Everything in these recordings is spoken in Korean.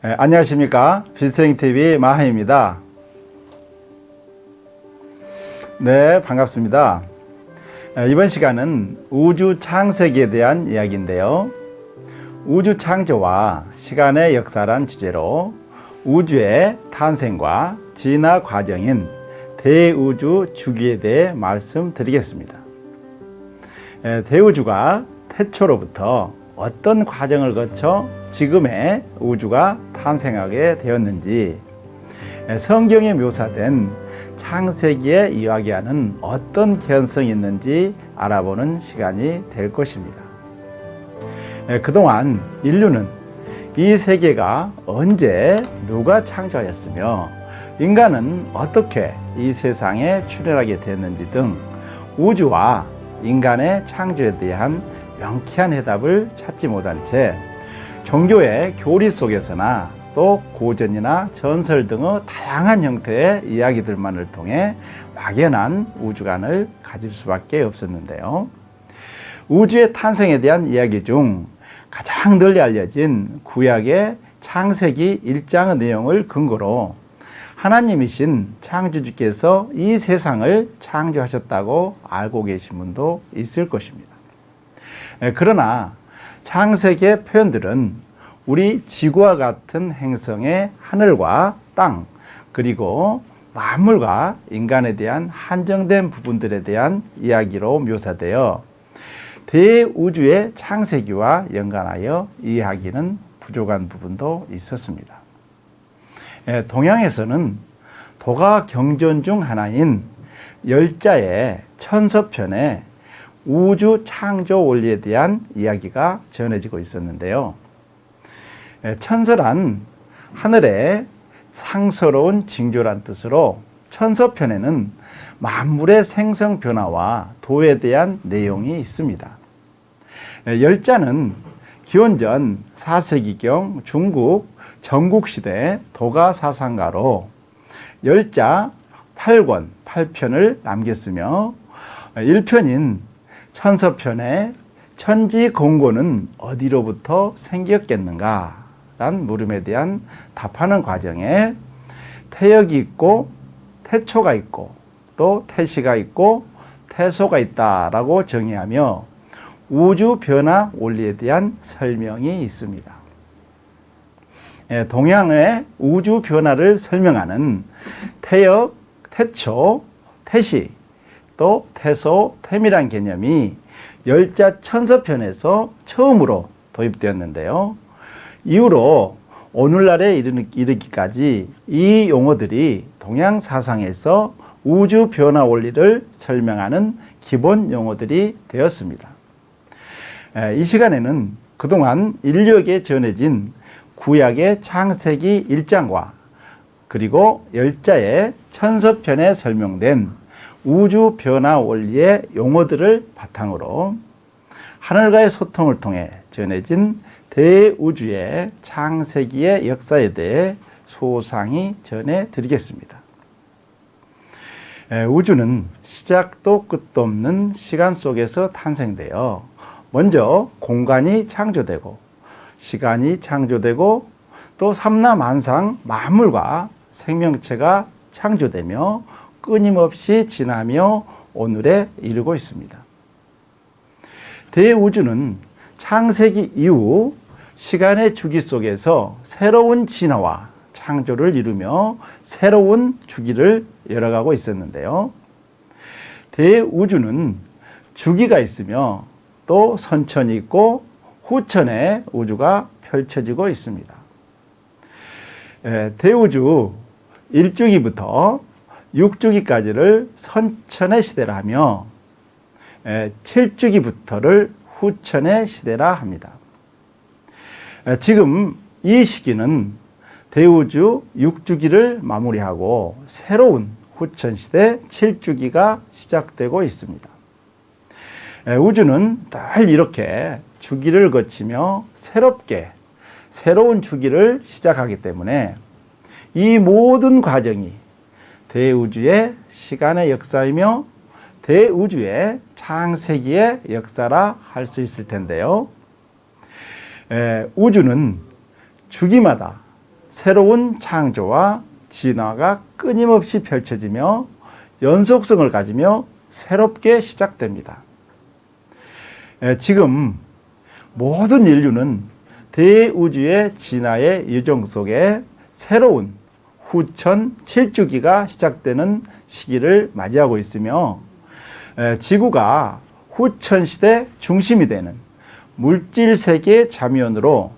안녕하십니까. 필생TV 마하입니다. 네, 반갑습니다. 이번 시간은 우주 창세기에 대한 이야기인데요. 우주 창조와 시간의 역사란 주제로 우주의 탄생과 진화 과정인 대우주 주기에 대해 말씀드리겠습니다. 대우주가 태초로부터 어떤 과정을 거쳐 지금의 우주가 탄생하게 되었는지, 성경에 묘사된 창세기에 이야기하는 어떤 개연성이 있는지 알아보는 시간이 될 것입니다. 그동안 인류는 이 세계가 언제 누가 창조하였으며 인간은 어떻게 이 세상에 출현하게 됐는지 등 우주와 인간의 창조에 대한 명쾌한 해답을 찾지 못한 채 종교의 교리 속에서나 또 고전이나 전설 등의 다양한 형태의 이야기들만을 통해 막연한 우주관을 가질 수밖에 없었는데요. 우주의 탄생에 대한 이야기 중 가장 널리 알려진 구약의 창세기 1장의 내용을 근거로 하나님이신 창조주께서 이 세상을 창조하셨다고 알고 계신 분도 있을 것입니다. 그러나 창세기의 표현들은 우리 지구와 같은 행성의 하늘과 땅, 그리고 만물과 인간에 대한 한정된 부분들에 대한 이야기로 묘사되어 대우주의 창세기와 연관하여 이해하기는 부족한 부분도 있었습니다. 동양에서는 도가 경전 중 하나인 열자의 천서편에 우주 창조 원리에 대한 이야기가 전해지고 있었는데요. 천서란 하늘의 상서로운 징조란 뜻으로 천서편에는 만물의 생성 변화와 도에 대한 내용이 있습니다. 열자는 기원전 4세기경 중국 전국시대 도가 사상가로 열자 8권 8편을 남겼으며 1편인 천서편의 천지공고는 어디로부터 생겼겠는가? 란 물음에 대한 답하는 과정에 태역이 있고 태초가 있고 또 태시가 있고 태소가 있다라고 정의하며 우주 변화 원리에 대한 설명이 있습니다. 동양의 우주 변화를 설명하는 태역, 태초, 태시, 또 태소, 태미란 개념이 열자 천서편에서 처음으로 도입되었는데요. 이후로 오늘날에 이르기까지 이 용어들이 동양 사상에서 우주 변화 원리를 설명하는 기본 용어들이 되었습니다. 이 시간에는 그동안 인류에게 전해진 구약의 창세기 1장과 그리고 열자의 천서편에 설명된 우주 변화 원리의 용어들을 바탕으로 하늘과의 소통을 통해 전해진 대우주의 창세기의 역사에 대해 소상히 전해드리겠습니다. 우주는 시작도 끝도 없는 시간 속에서 탄생되어 먼저 공간이 창조되고 시간이 창조되고 또 삼라만상 만물과 생명체가 창조되며 끊임없이 지나며 오늘에 이르고 있습니다. 대우주는 창세기 이후 시간의 주기 속에서 새로운 진화와 창조를 이루며 새로운 주기를 열어가고 있었는데요. 대우주는 주기가 있으며 또 선천이 있고 후천의 우주가 펼쳐지고 있습니다. 대우주 1주기부터 6주기까지를 선천의 시대라 하며 7주기부터를 후천의 시대라 합니다. 지금 이 시기는 대우주 6주기를 마무리하고 새로운 후천시대 7주기가 시작되고 있습니다. 우주는 늘 이렇게 주기를 거치며 새롭게 새로운 주기를 시작하기 때문에 이 모든 과정이 대우주의 시간의 역사이며 대우주의 창세기의 역사라 할 수 있을 텐데요. 우주는 주기마다 새로운 창조와 진화가 끊임없이 펼쳐지며 연속성을 가지며 새롭게 시작됩니다. 지금 모든 인류는 대우주의 진화의 여정 속에 새로운 후천 7주기가 시작되는 시기를 맞이하고 있으며, 지구가 후천 시대 중심이 되는 물질 세계 자미원으로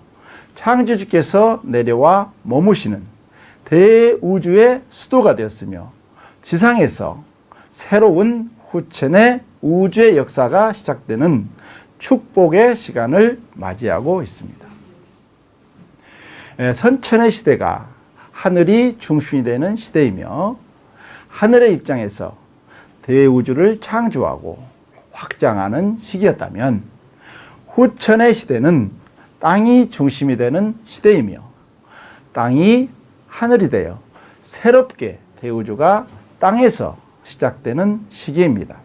창조주께서 내려와 머무시는 대우주의 수도가 되었으며, 지상에서 새로운 후천의 우주의 역사가 시작되는 축복의 시간을 맞이하고 있습니다. 선천의 시대가 하늘이 중심이 되는 시대이며, 하늘의 입장에서 대우주를 창조하고 확장하는 시기였다면, 후천의 시대는 땅이 중심이 되는 시대이며, 땅이 하늘이 되어 새롭게 대우주가 땅에서 시작되는 시기입니다.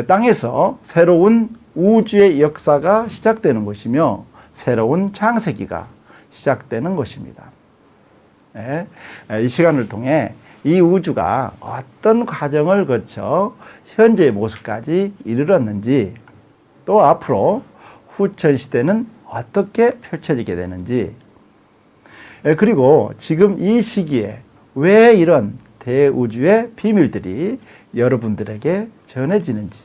땅에서 새로운 우주의 역사가 시작되는 것이며, 새로운 창세기가 시작되는 것입니다. 이 시간을 통해 이 우주가 어떤 과정을 거쳐 현재의 모습까지 이르렀는지, 또 앞으로 후천 시대는 어떻게 펼쳐지게 되는지, 그리고 지금 이 시기에 왜 이런 대우주의 비밀들이 여러분들에게 전해지는지,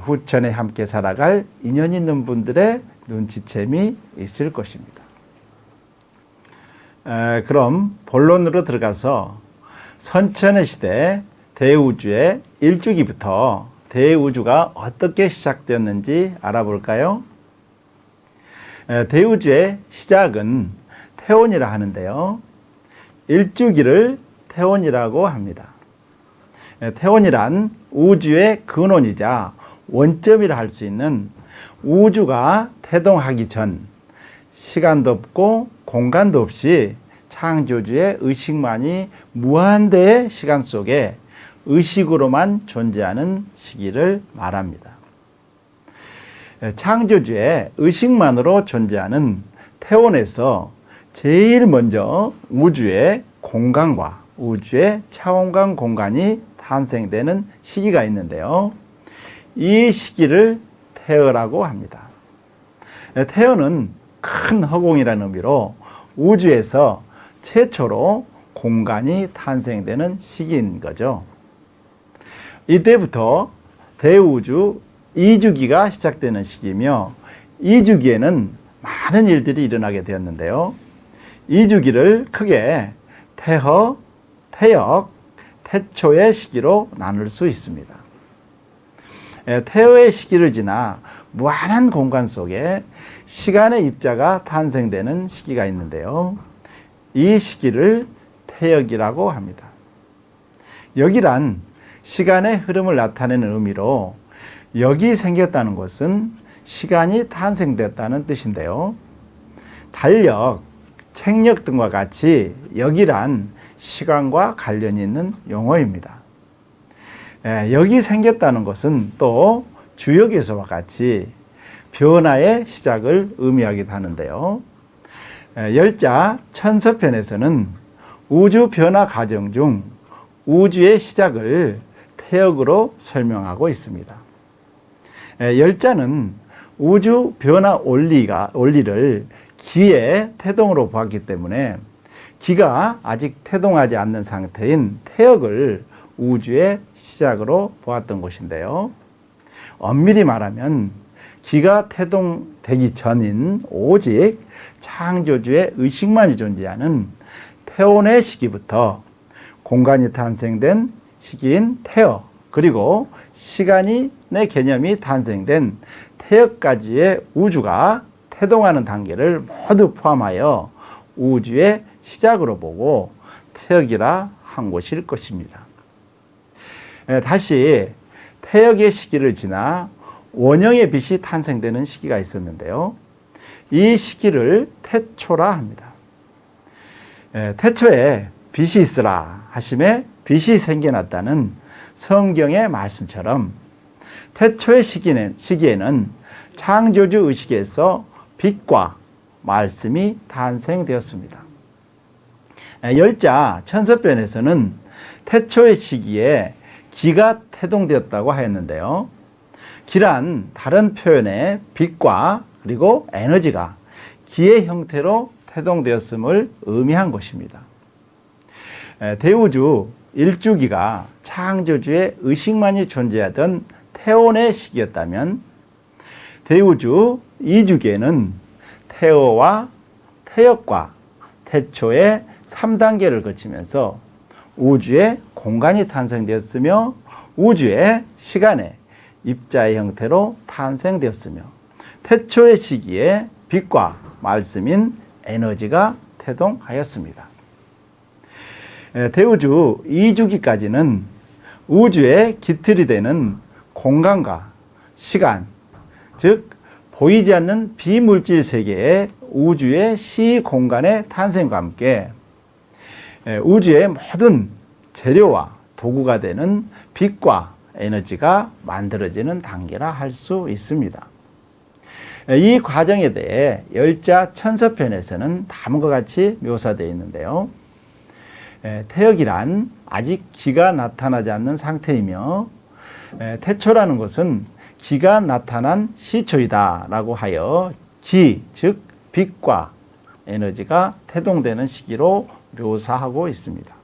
후천에 함께 살아갈 인연 있는 분들의 눈치챔이 있을 것입니다. 그럼 본론으로 들어가서 선천의 시대 대우주의 1주기부터 대우주가 어떻게 시작되었는지 알아볼까요? 대우주의 시작은 태원이라 하는데요, 1주기를 태원이라고 합니다. 태원이란 우주의 근원이자 원점이라 할 수 있는, 우주가 태동하기 전 시간도 없고 공간도 없이 창조주의 의식만이 무한대의 시간 속에 의식으로만 존재하는 시기를 말합니다. 창조주의 의식만으로 존재하는 태원에서 제일 먼저 우주의 공간과 우주의 차원간 공간이 탄생되는 시기가 있는데요, 이 시기를 태어라고 합니다. 태어는 큰 허공이라는 의미로 우주에서 최초로 공간이 탄생되는 시기인 거죠. 이때부터 대우주 2주기가 시작되는 시기이며, 2주기에는 많은 일들이 일어나게 되었는데요, 2주기를 크게 태허, 태역, 태초의 시기로 나눌 수 있습니다. 태어의 시기를 지나 무한한 공간 속에 시간의 입자가 탄생되는 시기가 있는데요, 이 시기를 태역이라고 합니다. 역이란 시간의 흐름을 나타내는 의미로, 역이 생겼다는 것은 시간이 탄생됐다는 뜻인데요, 달력, 책력 등과 같이 역이란 시간과 관련이 있는 용어입니다. 역이 생겼다는 것은 또 주역에서와 같이 변화의 시작을 의미하기도 하는데요, 열자 천서편에서는 우주 변화 과정 중 우주의 시작을 태역으로 설명하고 있습니다. 열자는 우주 변화 원리를 기의 태동으로 보았기 때문에, 기가 아직 태동하지 않는 상태인 태역을 우주의 시작으로 보았던 것인데요, 엄밀히 말하면 기가 태동되기 전인 오직 창조주의 의식만이 존재하는 태원의 시기부터 공간이 탄생된 시기인 태어, 그리고 시간의 개념이 탄생된 태역까지의 우주가 태동하는 단계를 모두 포함하여 우주의 시작으로 보고 태역이라 한 것일 것입니다. 다시 태역의 시기를 지나 원형의 빛이 탄생되는 시기가 있었는데요, 이 시기를 태초라 합니다. 태초에 빛이 있으라 하심에 빛이 생겨났다는 성경의 말씀처럼, 태초의 시기에는 창조주 의식에서 빛과 말씀이 탄생되었습니다. 열자 천서편에서는 태초의 시기에 기가 태동되었다고 하였는데요. 기란 다른 표현의 빛과 그리고 에너지가 기의 형태로 태동되었음을 의미한 것입니다. 대우주 1주기가 창조주의 의식만이 존재하던 태온의 시기였다면 대우주 2주기에는 태어와 태역과 태초의 3단계를 거치면서 우주의 공간이 탄생되었으며 우주의 시간의 입자의 형태로 탄생되었으며 태초의 시기에 빛과 말씀인 에너지가 태동하였습니다. 대우주 2주기까지는 우주의 기틀이 되는 공간과 시간, 즉 보이지 않는 비물질 세계의 우주의 시공간의 탄생과 함께 우주의 모든 재료와 도구가 되는 빛과 에너지가 만들어지는 단계라 할 수 있습니다. 이 과정에 대해 열자 천서편에서는 다음과 같이 묘사되어 있는데요. 태역이란 아직 기가 나타나지 않는 상태이며 태초라는 것은 기가 나타난 시초이다 라고 하여 기, 즉 빛과 에너지가 태동되는 시기로 묘사하고 있습니다.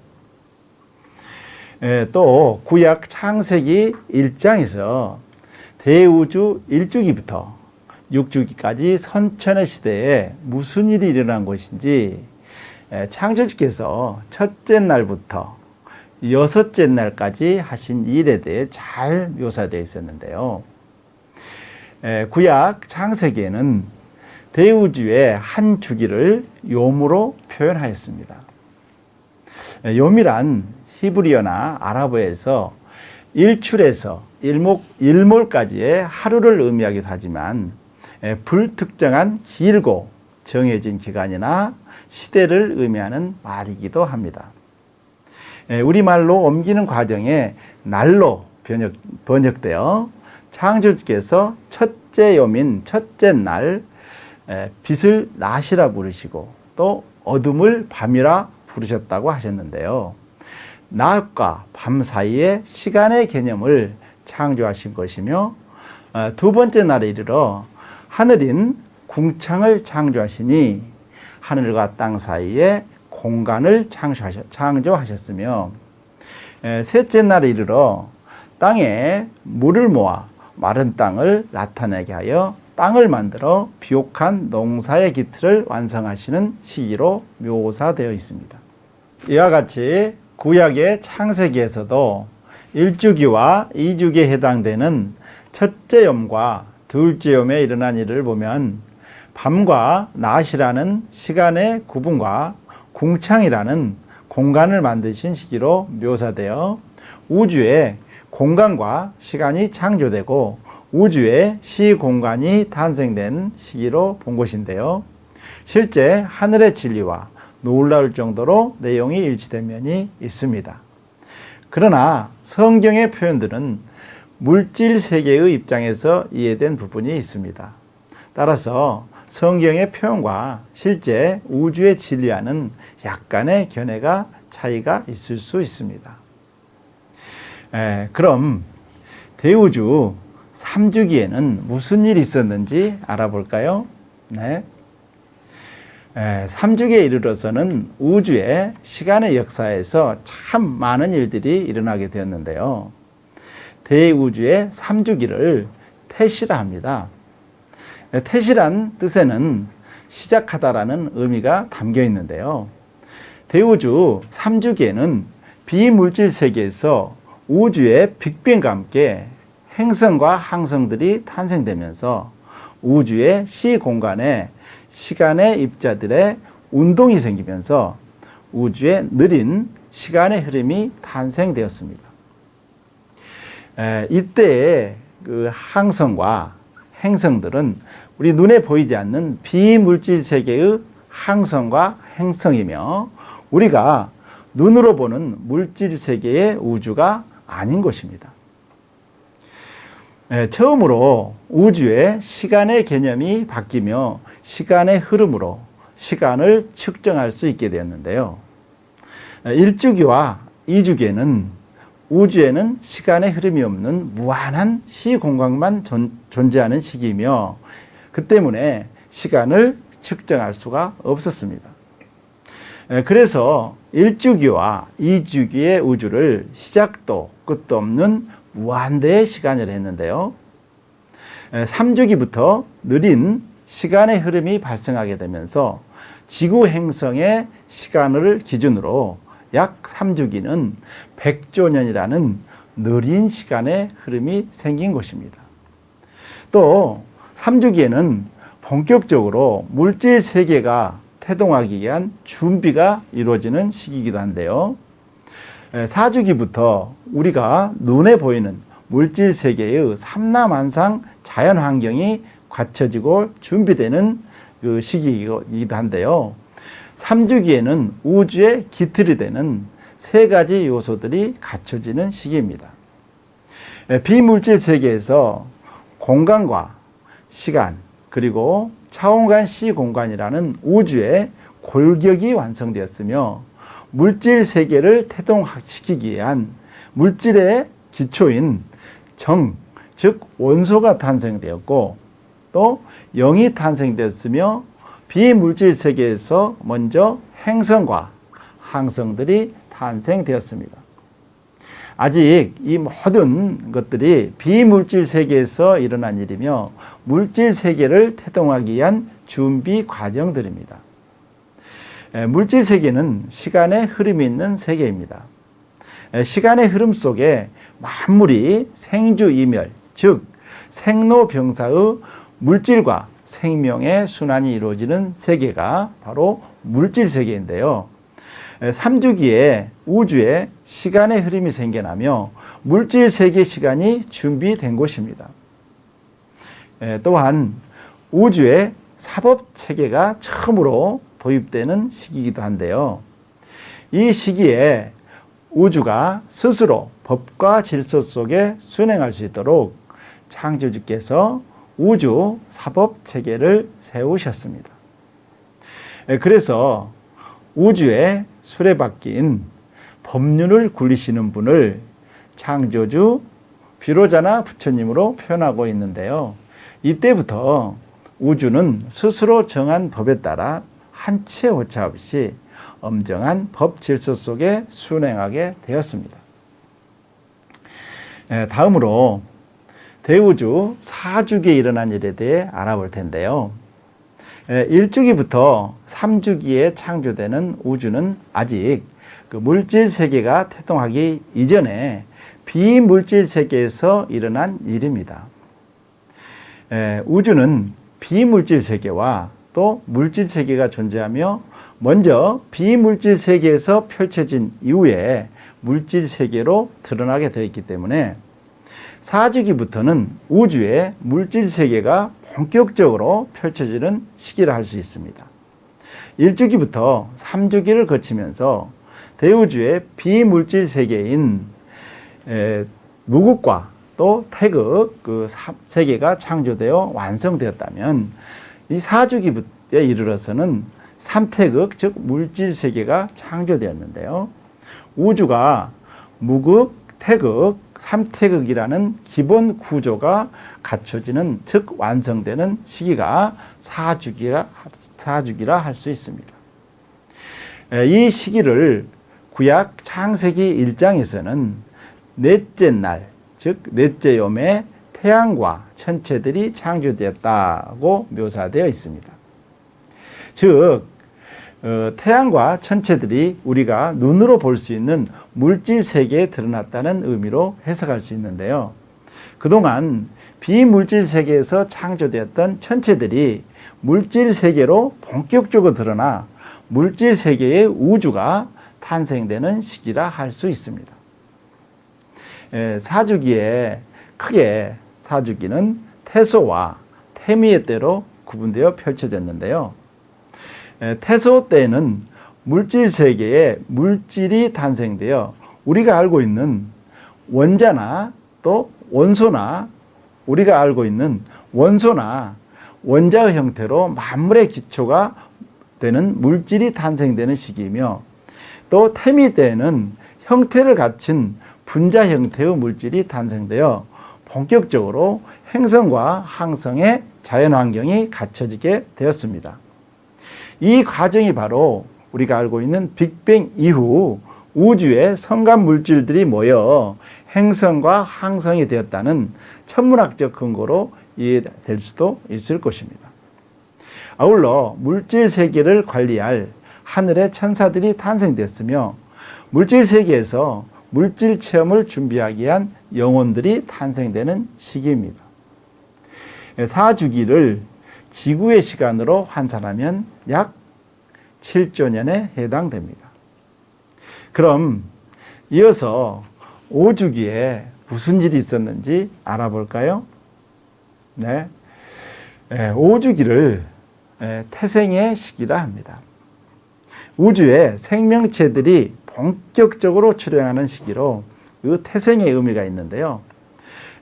또 구약 창세기 1장에서 대우주 1주기부터 6주기까지 선천의 시대에 무슨 일이 일어난 것인지 창조주께서 첫째 날부터 여섯째 날까지 하신 일에 대해 잘 묘사되어 있었는데요. 구약 창세기에는 대우주의 한 주기를 욤으로 표현하였습니다. 욤이란 히브리어나 아랍어에서 일출에서 일몰까지의 하루를 의미하기도 하지만 불특정한 길고 정해진 기간이나 시대를 의미하는 말이기도 합니다. 우리말로 옮기는 과정에 날로 번역되어 창조주께서 첫째 욤인 첫째 날 빛을 낮이라 부르시고 또 어둠을 밤이라 부르셨다고 하셨는데요. 낮과 밤 사이의 시간의 개념을 창조하신 것이며 두 번째 날에 이르러 하늘인 궁창을 창조하시니 하늘과 땅 사이에 공간을 창조하셨으며 셋째 날에 이르러 땅에 물을 모아 마른 땅을 나타내게 하여 땅을 만들어 비옥한 농사의 기틀을 완성하시는 시기로 묘사되어 있습니다. 이와 같이 구약의 창세기에서도 1주기와 2주기에 해당되는 첫째 욤과 둘째 욤에 일어난 일을 보면 밤과 낮이라는 시간의 구분과 궁창이라는 공간을 만드신 시기로 묘사되어 우주의 공간과 시간이 창조되고 우주의 시공간이 탄생된 시기로 본 것인데요. 실제 하늘의 진리와 놀라울 정도로 내용이 일치된 면이 있습니다. 그러나 성경의 표현들은 물질 세계의 입장에서 이해된 부분이 있습니다. 따라서 성경의 표현과 실제 우주의 진리와는 약간의 견해가 차이가 있을 수 있습니다. 그럼 대우주 3주기에는 무슨 일이 있었는지 알아볼까요? 네. 3주기에 이르러서는 우주의 시간의 역사에서 참 많은 일들이 일어나게 되었는데요. 대우주의 3주기를 태시라 합니다. 태시란 뜻에는 시작하다라는 의미가 담겨 있는데요. 대우주 3주기에는 비물질 세계에서 우주의 빅뱅과 함께 행성과 항성들이 탄생되면서 우주의 시공간에 시간의 입자들의 운동이 생기면서 우주의 느린 시간의 흐름이 탄생되었습니다. 이때의 그 항성과 행성들은 우리 눈에 보이지 않는 비물질 세계의 항성과 행성이며 우리가 눈으로 보는 물질 세계의 우주가 아닌 것입니다. 처음으로 우주의 시간의 개념이 바뀌며 시간의 흐름으로 시간을 측정할 수 있게 되었는데요. 1주기와 2주기에는 우주에는 시간의 흐름이 없는 무한한 시공간만 존재하는 시기이며 그 때문에 시간을 측정할 수가 없었습니다. 그래서 1주기와 2주기의 우주를 시작도 끝도 없는 무한대의 시간이라 했는데요. 3주기부터 느린 시간의 흐름이 발생하게 되면서 지구 행성의 시간을 기준으로 약 3주기는 100조 년이라는 느린 시간의 흐름이 생긴 것입니다. 또 3주기에는 본격적으로 물질 세계가 태동하기 위한 준비가 이루어지는 시기이기도 한데요. 4주기부터 우리가 눈에 보이는 물질 세계의 삼라만상 자연 환경이 갖춰지고 준비되는 그 시기이기도 한데요. 3주기에는 우주의 기틀이 되는 세 가지 요소들이 갖춰지는 시기입니다. 비물질 세계에서 공간과 시간 그리고 차원간 시공간이라는 우주의 골격이 완성되었으며 물질 세계를 태동시키기 위한 물질의 기초인 정, 즉 원소가 탄생되었고 또 영이 탄생되었으며 비물질 세계에서 먼저 행성과 항성들이 탄생되었습니다. 아직 이 모든 것들이 비물질 세계에서 일어난 일이며 물질 세계를 태동하기 위한 준비 과정들입니다. 물질 세계는 시간의 흐름이 있는 세계입니다. 시간의 흐름 속에 만물이 생주이멸, 즉 생로병사의 물질과 생명의 순환이 이루어지는 세계가 바로 물질 세계인데요. 3주기에 우주에 시간의 흐름이 생겨나며 물질 세계 시간이 준비된 것입니다. 또한 우주에 사법 체계가 처음으로 도입되는 시기이기도 한데요. 이 시기에 우주가 스스로 법과 질서 속에 순행할 수 있도록 창조주께서 우주 사법 체계를 세우셨습니다. 그래서 우주의 수레바퀴인 법륜을 굴리시는 분을 창조주 비로자나 부처님으로 표현하고 있는데요. 이때부터 우주는 스스로 정한 법에 따라 한치의 오차 없이 엄정한 법 질서 속에 순행하게 되었습니다. 다음으로 대우주 4주기에 일어난 일에 대해 알아볼 텐데요. 1주기부터 3주기에 창조되는 우주는 아직 그 물질 세계가 태동하기 이전에 비물질 세계에서 일어난 일입니다. 우주는 비물질 세계와 또 물질 세계가 존재하며 먼저 비물질 세계에서 펼쳐진 이후에 물질 세계로 드러나게 되어 있기 때문에 4주기부터는 우주의 물질 세계가 본격적으로 펼쳐지는 시기를 할 수 있습니다. 1주기부터 3주기를 거치면서 대우주의 비물질 세계인 무극과 또 태극 그 세계가 창조되어 완성되었다면 이 4주기에 이르러서는 삼태극 즉 물질 세계가 창조되었는데요. 우주가 무극, 태극, 삼태극이라는 기본 구조가 갖춰지는 즉 완성되는 시기가 4주기라 할 수 있습니다. 이 시기를 구약 창세기 1장에서는 넷째 날, 즉 넷째 여매 태양과 천체들이 창조되었다고 묘사되어 있습니다. 즉 태양과 천체들이 우리가 눈으로 볼 수 있는 물질 세계에 드러났다는 의미로 해석할 수 있는데요. 그동안 비물질 세계에서 창조되었던 천체들이 물질 세계로 본격적으로 드러나 물질 세계의 우주가 탄생되는 시기라 할 수 있습니다. 4주기에 크게 4주기는 태소와 태미의 때로 구분되어 펼쳐졌는데요. 태소 때에는 물질 세계에 물질이 탄생되어 우리가 알고 있는 원자나 또 원소나 우리가 알고 있는 원소나 원자의 형태로 만물의 기초가 되는 물질이 탄생되는 시기이며, 또 태미 때에는 형태를 갖춘 분자 형태의 물질이 탄생되어 본격적으로 행성과 항성의 자연환경이 갖춰지게 되었습니다. 이 과정이 바로 우리가 알고 있는 빅뱅 이후 우주에 성간 물질들이 모여 행성과 항성이 되었다는 천문학적 근거로 이해될 수도 있을 것입니다. 아울러 물질 세계를 관리할 하늘의 천사들이 탄생됐으며, 물질 세계에서 물질 체험을 준비하기 위한 영혼들이 탄생되는 시기입니다. 사주기를 지구의 시간으로 환산하면 약 7조 년에 해당됩니다. 그럼 이어서 5주기에 무슨 일이 있었는지 알아볼까요? 네. 5주기를 태생의 시기라 합니다. 우주에 생명체들이 본격적으로 출현하는 시기로 그 태생의 의미가 있는데요.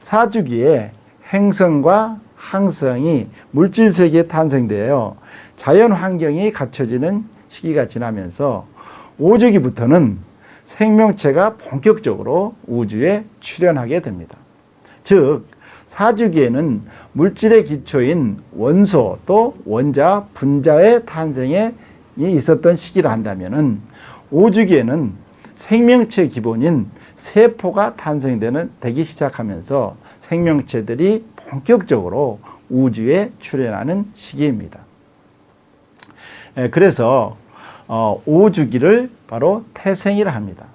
4주기에 행성과 항성이 물질 세계에 탄생되어 자연 환경이 갖춰지는 시기가 지나면서 5주기부터는 생명체가 본격적으로 우주에 출현하게 됩니다. 즉 4주기에는 물질의 기초인 원소 또 원자, 분자의 탄생에 있었던 시기를 한다면 5주기에는 생명체 기본인 세포가 되기 시작하면서 생명체들이 본격적으로 우주에 출현하는 시기입니다. 그래서 5주기를 바로 태생이라 합니다.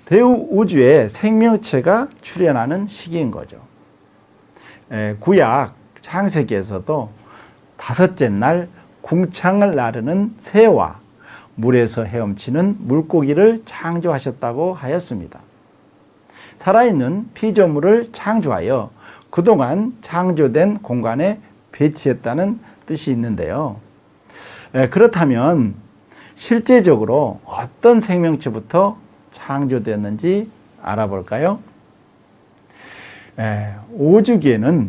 대우주에 생명체가 출현하는 시기인 거죠. 구약 창세기에서도 다섯째 날 궁창을 나르는 새와 물에서 헤엄치는 물고기를 창조하셨다고 하였습니다. 살아있는 피조물을 창조하여 그동안 창조된 공간에 배치했다는 뜻이 있는데요. 그렇다면 실제적으로 어떤 생명체부터 창조되었는지 알아볼까요? 5주기에는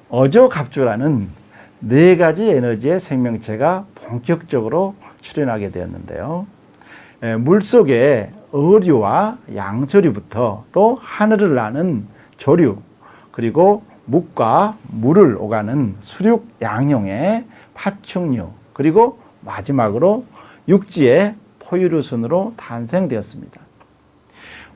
어조갑주라는 4가지 에너지의 생명체가 본격적으로 출현하게 되었는데요. 물속의 어류와 양서류부터 또 하늘을 나는 조류, 그리고 묵과 물을 오가는 수륙 양용의 파충류, 그리고 마지막으로 육지의 포유류 순으로 탄생되었습니다.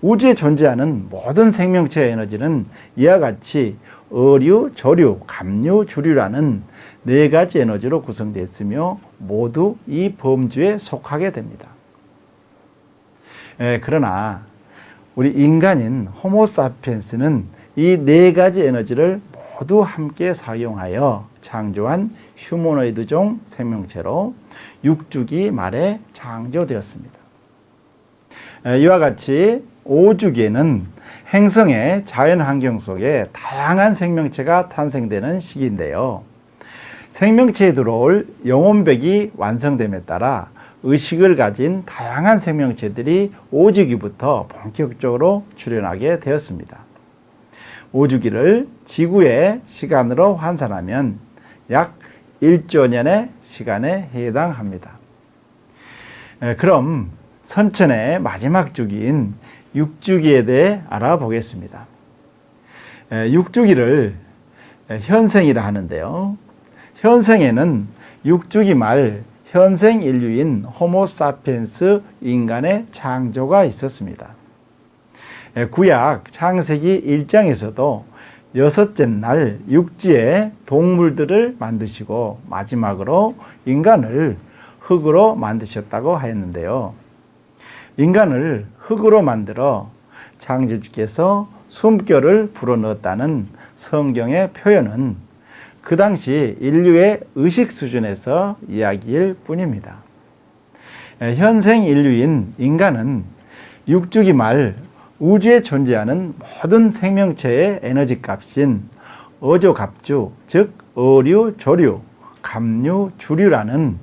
우주에 존재하는 모든 생명체의 에너지는 이와 같이 어류, 조류, 갑류, 주류라는 4가지 에너지로 구성되어 있으며 모두 이 범주에 속하게 됩니다. 그러나 우리 인간인 호모사피엔스는 이 4가지 에너지를 모두 함께 사용하여 창조한 휴머노이드종 생명체로 6주기 말에 창조되었습니다. 이와 같이 5주기에는 행성의 자연환경 속에 다양한 생명체가 탄생되는 시기인데요. 생명체에 들어올 영혼백이 완성됨에 따라 의식을 가진 다양한 생명체들이 5주기부터 본격적으로 출현하게 되었습니다. 5주기를 지구의 시간으로 환산하면 약 1조 년의 시간에 해당합니다. 그럼 선천의 마지막 주기인 6주기에 대해 알아보겠습니다. 6주기를 현생이라 하는데요. 현생에는 6주기 말 현생 인류인 호모사피엔스 인간의 창조가 있었습니다. 구약 창세기 1장에서도 6째 날 육지의 동물들을 만드시고 마지막으로 인간을 흙으로 만드셨다고 하였는데요. 인간을 흙으로 만들어 창조주께서 숨결을 불어넣었다는 성경의 표현은 그 당시 인류의 의식 수준에서 이야기일 뿐입니다. 현생 인류인 인간은 6주기 말 우주에 존재하는 모든 생명체의 에너지 값인 어조갑주, 즉 어류, 조류, 갑류, 주류라는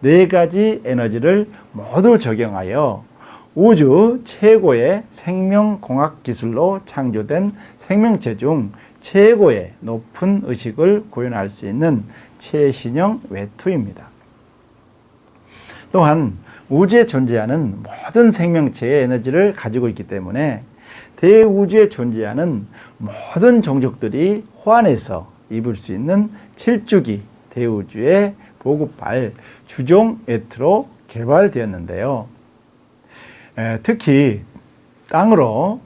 4가지 에너지를 모두 적용하여 우주 최고의 생명공학 기술로 창조된 생명체 중 최고의 높은 의식을 구현할 수 있는 최신형 외투입니다. 또한 우주에 존재하는 모든 생명체의 에너지를 가지고 있기 때문에 대우주에 존재하는 모든 종족들이 호환해서 입을 수 있는 7주기 대우주의 보급발 주종 외투로 개발되었는데요. 특히 땅으로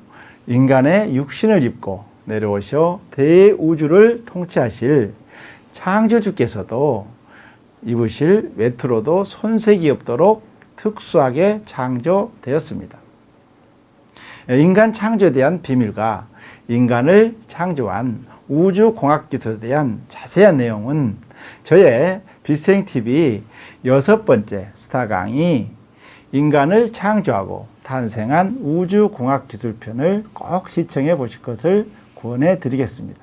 인간의 육신을 입고 내려오셔 대우주를 통치하실 창조주께서도 입으실 외투로도 손색이 없도록 특수하게 창조되었습니다. 인간 창조에 대한 비밀과 인간을 창조한 우주공학기술에 대한 자세한 내용은 저의 비생TV 6번째 스타 강의 인간을 창조하고 탄생한 우주공학기술편을 꼭 시청해 보실 것을 권해 드리겠습니다.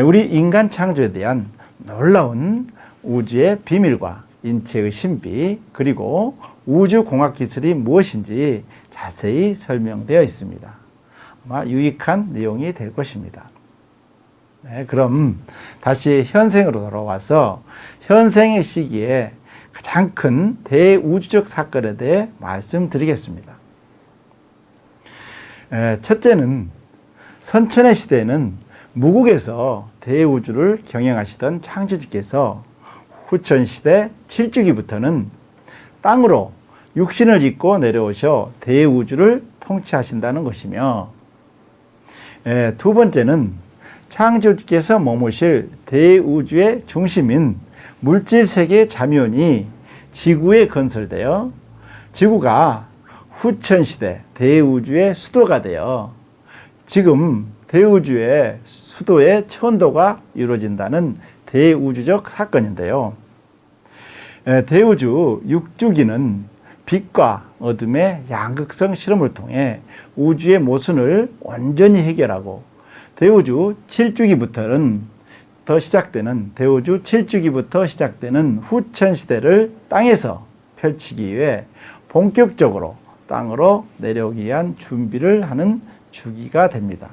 우리 인간 창조에 대한 놀라운 우주의 비밀과 인체의 신비 그리고 우주공학기술이 무엇인지 자세히 설명되어 있습니다. 아마 유익한 내용이 될 것입니다. 그럼 다시 현생으로 돌아와서 현생의 시기에 가장 큰 대우주적 사건에 대해 말씀드리겠습니다. 첫째는 선천의 시대에는 무국에서 대우주를 경영하시던 창조주께서 후천시대 7주기부터는 땅으로 육신을 입고 내려오셔 대우주를 통치하신다는 것이며, 두 번째는 창조주께서 머무실 대우주의 중심인 물질세계 자미원이 지구에 건설되어 지구가 후천시대 대우주의 수도가 되어 지금 대우주의 수도의 천도가 이루어진다는 대우주적 사건인데요. 대우주 6주기는 빛과 어둠의 양극성 실험을 통해 우주의 모순을 온전히 해결하고 대우주 7주기부터 시작되는 후천시대를 땅에서 펼치기 위해 본격적으로 땅으로 내려오기 위한 준비를 하는 주기가 됩니다.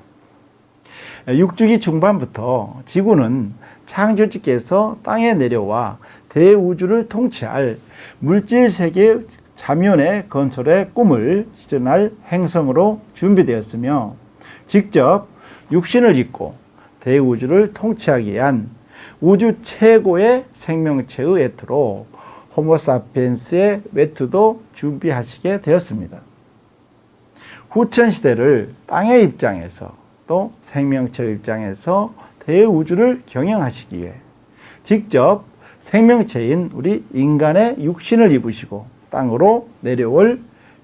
6주기 중반부터 지구는 창조주께서 땅에 내려와 대우주를 통치할 물질세계 자면의 건설의 꿈을 실현할 행성으로 준비되었으며, 직접 육신을 입고 대우주를 통치하기 위한 우주 최고의 생명체의 외투로 호모사피엔스의 외투도 준비하시게 되었습니다. 후천시대를 땅의 입장에서 또 생명체의 입장에서 대우주를 경영하시기 위해 직접 생명체인 우리 인간의 육신을 입으시고 땅으로 내려올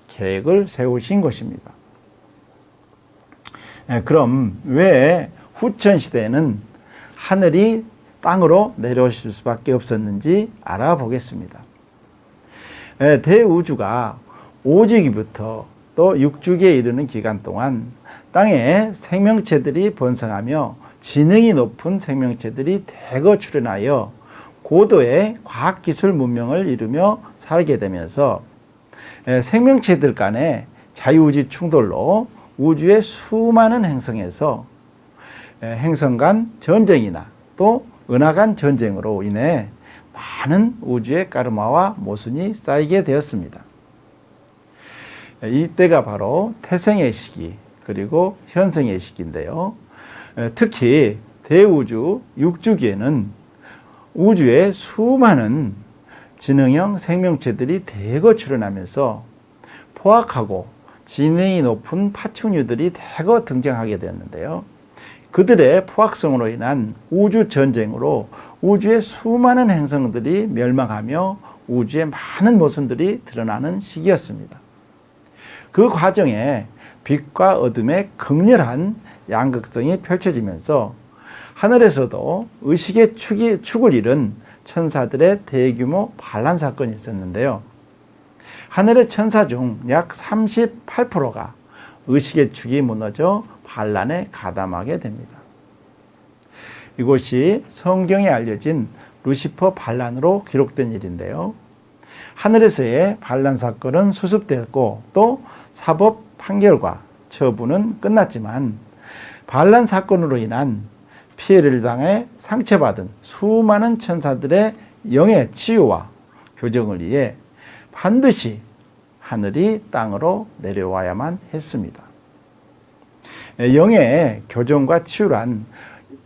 계획을 세우신 것입니다. 그럼 왜 후천시대에는 하늘이 땅으로 내려오실 수밖에 없었는지 알아보겠습니다. 대우주가 5주기부터 또 6주기에 이르는 기간 동안 땅에 생명체들이 번성하며 지능이 높은 생명체들이 대거 출현하여 고도의 과학기술 문명을 이루며 살게 되면서 생명체들 간의 자유의지 충돌로 우주의 수많은 행성에서 행성 간 전쟁이나 또 은하 간 전쟁으로 인해 많은 우주의 가르마와 모순이 쌓이게 되었습니다. 이때가 바로 태생의 시기 그리고 현생의 시기인데요. 특히 대우주 6주기에는 우주의 수많은 지능형 생명체들이 대거 출현하면서 포악하고 지능이 높은 파충류들이 대거 등장하게 되었는데요. 그들의 포악성으로 인한 우주 전쟁으로 우주의 수많은 행성들이 멸망하며 우주의 많은 모순들이 드러나는 시기였습니다. 그 과정에 빛과 어둠의 극렬한 양극성이 펼쳐지면서 하늘에서도 의식의 축을 잃은 천사들의 대규모 반란 사건이 있었는데요. 하늘의 천사 중 약 38%가 의식의 축이 무너져 반란에 가담하게 됩니다. 이것이 성경에 알려진 루시퍼 반란으로 기록된 일인데요. 하늘에서의 반란 사건은 수습되었고 또 사법 판결과 처분은 끝났지만 반란 사건으로 인한 피해를 당해 상처받은 수많은 천사들의 영의 치유와 교정을 위해 반드시 하늘이 땅으로 내려와야만 했습니다. 영의 교정과 치유란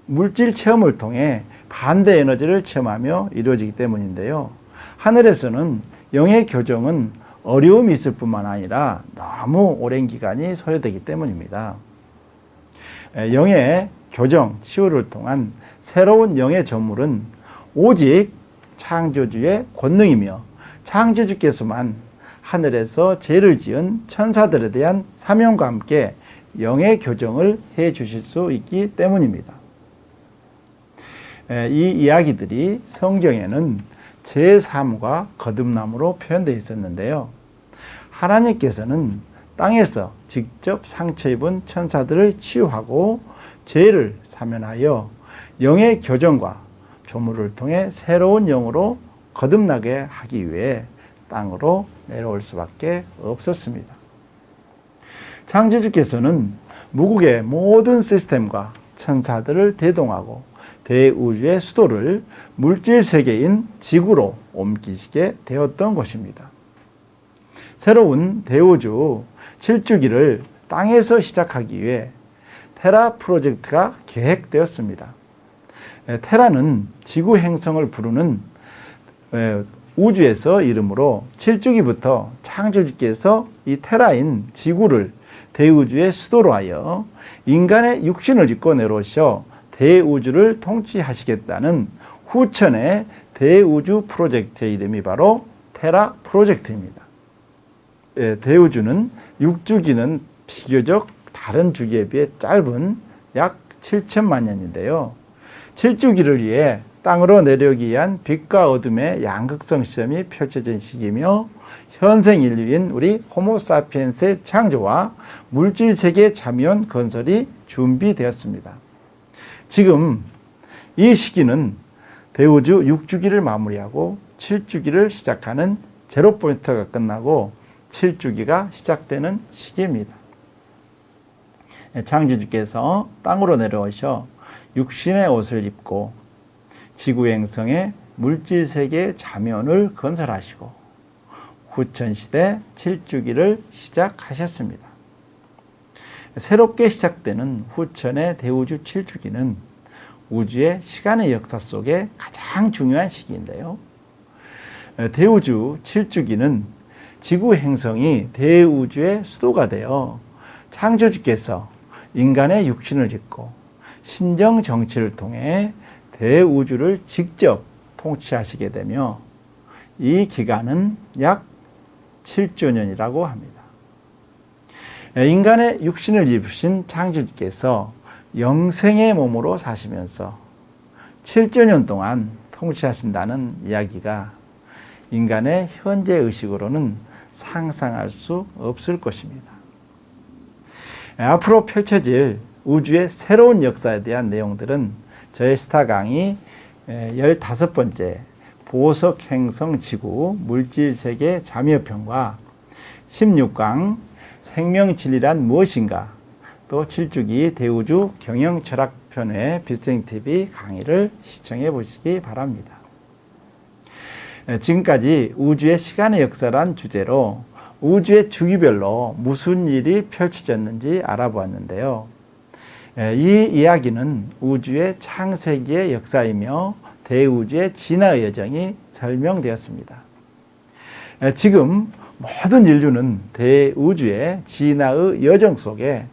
물질 체험을 통해 반대 에너지를 체험하며 이루어지기 때문인데요. 하늘에서는 영의 교정은 어려움이 있을 뿐만 아니라 너무 오랜 기간이 소요되기 때문입니다. 영의 교정, 치유를 통한 새로운 영의 전물은 오직 창조주의 권능이며 창조주께서만 하늘에서 죄를 지은 천사들에 대한 사명과 함께 영의 교정을 해 주실 수 있기 때문입니다. 이 이야기들이 성경에는 제3과 거듭남으로 표현되어 있었는데요. 하나님께서는 땅에서 직접 상처 입은 천사들을 치유하고 죄를 사면하여 영의 교정과 조물을 통해 새로운 영으로 거듭나게 하기 위해 땅으로 내려올 수밖에 없었습니다. 창조주께서는 무국의 모든 시스템과 천사들을 대동하고 대우주의 수도를 물질 세계인 지구로 옮기시게 되었던 것입니다. 새로운 대우주 7주기를 땅에서 시작하기 위해 테라 프로젝트가 계획되었습니다. 테라는 지구 행성을 부르는 우주에서 이름으로 7주기부터 창조주께서 이 테라인 지구를 대우주의 수도로 하여 인간의 육신을 짓고 내려오셔 대우주를 통치하시겠다는 후천의 대우주 프로젝트의 이름이 바로 테라 프로젝트입니다. 대우주는 6주기는 비교적 다른 주기에 비해 짧은 약 7천만 년인데요. 7주기를 위해 땅으로 내려오기 위한 빛과 어둠의 양극성 시험이 펼쳐진 시기이며 현생 인류인 우리 호모사피엔스의 창조와 물질세계 자미원 건설이 준비되었습니다. 지금 이 시기는 대우주 6주기를 마무리하고 7주기를 시작하는 제로 포인트가 끝나고 7주기가 시작되는 시기입니다. 창조주께서 땅으로 내려오셔 육신의 옷을 입고 지구 행성의 물질세계 자면을 건설하시고 후천시대 7주기를 시작하셨습니다. 새롭게 시작되는 후천의 대우주 7주기는 우주의 시간의 역사 속에 가장 중요한 시기인데요. 대우주 7주기는 지구 행성이 대우주의 수도가 되어 창조주께서 인간의 육신을 짓고 신정 정치를 통해 대우주를 직접 통치하시게 되며 이 기간은 약 7조년이라고 합니다. 인간의 육신을 입으신 창조주께서 영생의 몸으로 사시면서 7조년 동안 통치하신다는 이야기가 인간의 현재 의식으로는 상상할 수 없을 것입니다. 앞으로 펼쳐질 우주의 새로운 역사에 대한 내용들은 저의 스타 강의 15번째 보석 행성 지구 물질세계 자미어편과 16강 생명 진리란 무엇인가 또 7주기 대우주 경영철학편의 뷰스팅TV 강의를 시청해 보시기 바랍니다. 지금까지 우주의 시간의 역사란 주제로 우주의 주기별로 무슨 일이 펼쳐졌는지 알아보았는데요. 이 이야기는 우주의 창세기의 역사이며 대우주의 진화의 여정이 설명되었습니다. 지금 모든 인류는 대우주의 진화의 여정 속에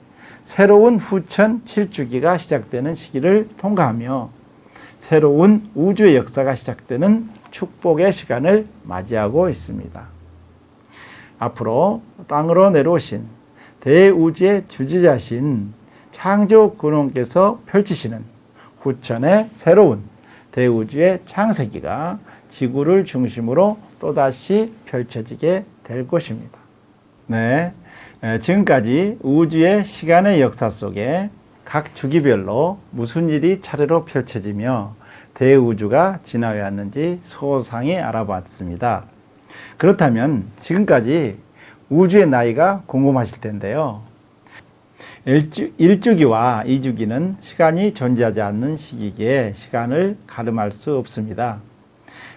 새로운 후천 7주기가 시작되는 시기를 통과하며 새로운 우주의 역사가 시작되는 축복의 시간을 맞이하고 있습니다. 앞으로 땅으로 내려오신 대우주의 주지자신 창조 근원께서 펼치시는 후천의 새로운 대우주의 창세기가 지구를 중심으로 또다시 펼쳐지게 될 것입니다. 네, 지금까지 우주의 시간의 역사 속에 각 주기별로 무슨 일이 차례로 펼쳐지며 대우주가 진화해 왔는지 소상히 알아봤습니다. 그렇다면 지금까지 우주의 나이가 궁금하실 텐데요. 1주기와 2주기는 시간이 존재하지 않는 시기기에 시간을 가름할 수 없습니다.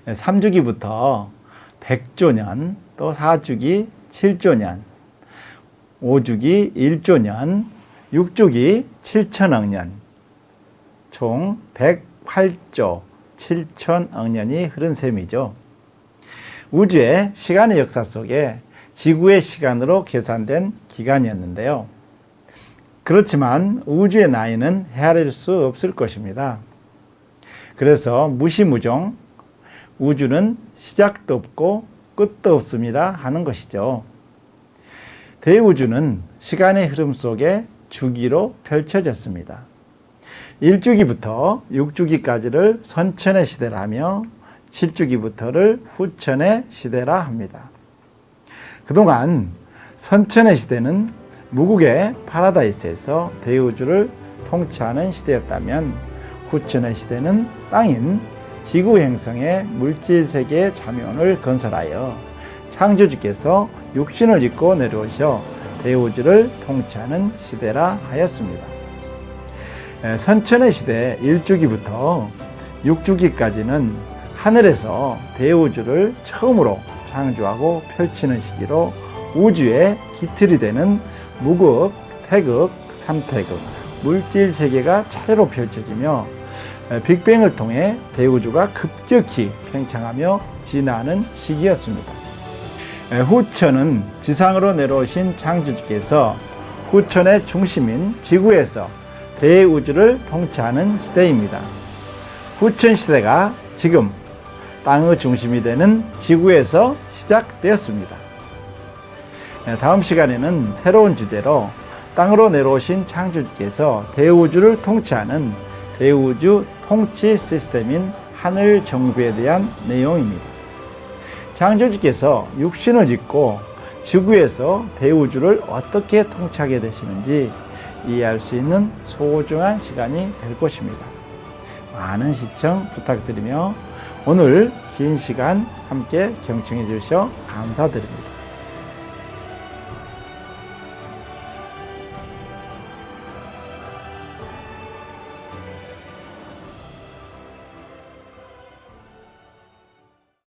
3주기부터 100조년, 또 4주기 7조년, 5주기 1조년, 6주기 7천억 년, 총 108조 7천억 년이 흐른 셈이죠. 우주의 시간의 역사 속에 지구의 시간으로 계산된 기간이었는데요. 그렇지만 우주의 나이는 헤아릴 수 없을 것입니다. 그래서 무시무종 우주는 시작도 없고 끝도 없습니다 하는 것이죠. 대우주는 시간의 흐름 속에 주기로 펼쳐졌습니다. 1주기부터 6주기까지를 선천의 시대라며 7주기부터를 후천의 시대라 합니다. 그동안 선천의 시대는 무국의 파라다이스에서 대우주를 통치하는 시대였다면 후천의 시대는 땅인 지구 행성의 물질세계의 자면을 건설하여 창조주께서 육신을 입고 내려오셔 대우주를 통치하는 시대라 하였습니다. 선천의 시대 1주기부터 6주기까지는 하늘에서 대우주를 처음으로 창조하고 펼치는 시기로 우주의 기틀이 되는 무극, 태극, 삼태극, 물질세계가 차례로 펼쳐지며 빅뱅을 통해 대우주가 급격히 팽창하며 진화하는 시기였습니다. 후천은 지상으로 내려오신 창조주께서 후천의 중심인 지구에서 대우주를 통치하는 시대입니다. 후천 시대가 지금 땅의 중심이 되는 지구에서 시작되었습니다. 다음 시간에는 새로운 주제로 땅으로 내려오신 창조주께서 대우주를 통치하는 대우주 통치 시스템인 하늘 정부에 대한 내용입니다. 창조주께서 육신을 입고 지구에서 대우주를 어떻게 통치하게 되시는지 이해할 수 있는 소중한 시간이 될 것입니다. 많은 시청 부탁드리며 오늘 긴 시간 함께 경청해 주셔서 감사드립니다.